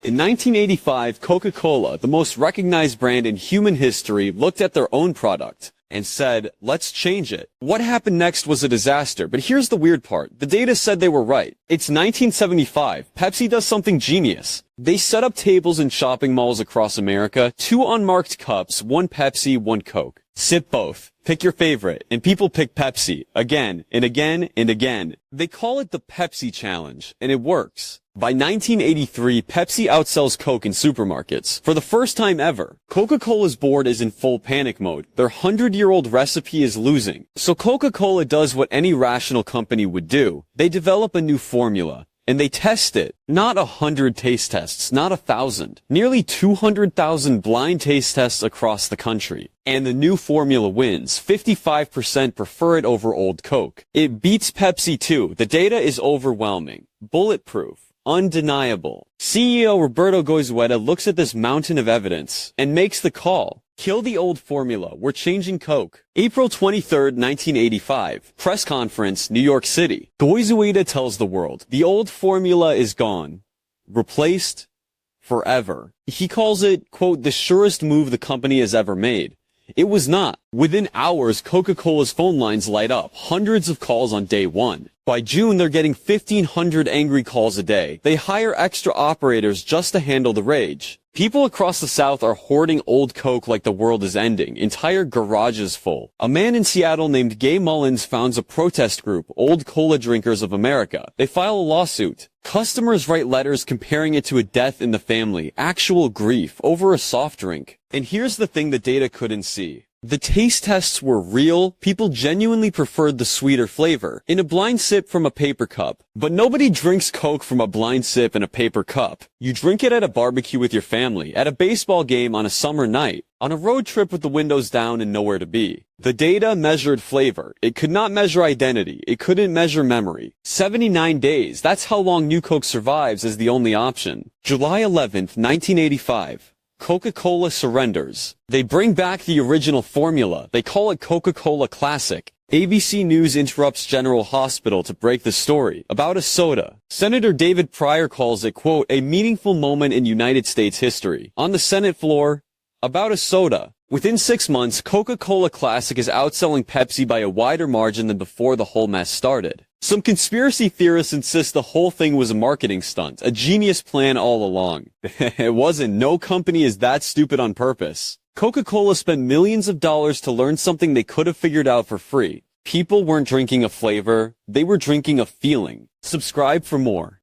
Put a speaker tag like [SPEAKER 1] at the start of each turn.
[SPEAKER 1] In 1985, Coca-Cola, the most recognized brand in human history, looked at their own product and said, let's change it. What happened next was a disaster, but here's the weird part. The data said they were right. It's 1975. Pepsi does something genius. They set up tables in shopping malls across America, 2 unmarked cups, 1 Pepsi, 1 Coke. Sip both. Pick your favorite. And people pick Pepsi. Again, and again, and again. They call it the Pepsi Challenge, and it works. By 1983, Pepsi outsells Coke in supermarkets. For the first time ever, Coca-Cola's board is in full panic mode. Their 100-year-old recipe is losing. So Coca-Cola does what any rational company would do. They develop a new formula. And they test it. Not 100 taste tests, not 1,000. Nearly 200,000 blind taste tests across the country. And the new formula wins. 55% prefer it over old Coke. It beats Pepsi too. The data is overwhelming. Bulletproof. Undeniable. CEO Roberto Goizueta looks at this mountain of evidence and makes the call. Kill the old formula. We're changing Coke. April 23, 1985. Press conference, New York City. Goizueta tells the world, the old formula is gone. Replaced forever. He calls it, quote, the surest move the company has ever made. It was not. Within hours, Coca-Cola's phone lines light up. Hundreds of calls on day one. By June, they're getting 1,500 angry calls a day. They hire extra operators just to handle the rage. People across the South are hoarding old Coke like the world is ending. Entire garages full. A man in Seattle named Gay Mullins founds a protest group, Old Cola Drinkers of America. They file a lawsuit. Customers write letters comparing it to a death in the family, actual grief, over a soft drink. And here's the thing the data couldn't see. The taste tests were real. People genuinely preferred the sweeter flavor in a blind sip from a paper cup. But nobody drinks Coke from a blind sip in a paper cup. You drink it at a barbecue with your family, at a baseball game on a summer night, on a road trip with the windows down and nowhere to be. The data measured flavor. It could not measure identity. It couldn't measure memory. 79 days. That's how long New Coke survives as the only option. July 11th, 1985. Coca-Cola surrenders. They bring back the original formula. They call it Coca-Cola Classic. ABC News interrupts General Hospital to break the story about a soda. Senator David Pryor calls it, quote, a meaningful moment in United States history. On the Senate floor, about a soda. Within 6 months, Coca-Cola Classic is outselling Pepsi by a wider margin than before the whole mess started. Some conspiracy theorists insist the whole thing was a marketing stunt, a genius plan all along. It wasn't. No company is that stupid on purpose. Coca-Cola spent millions of dollars to learn something they could have figured out for free. People weren't drinking a flavor, they were drinking a feeling. Subscribe for more.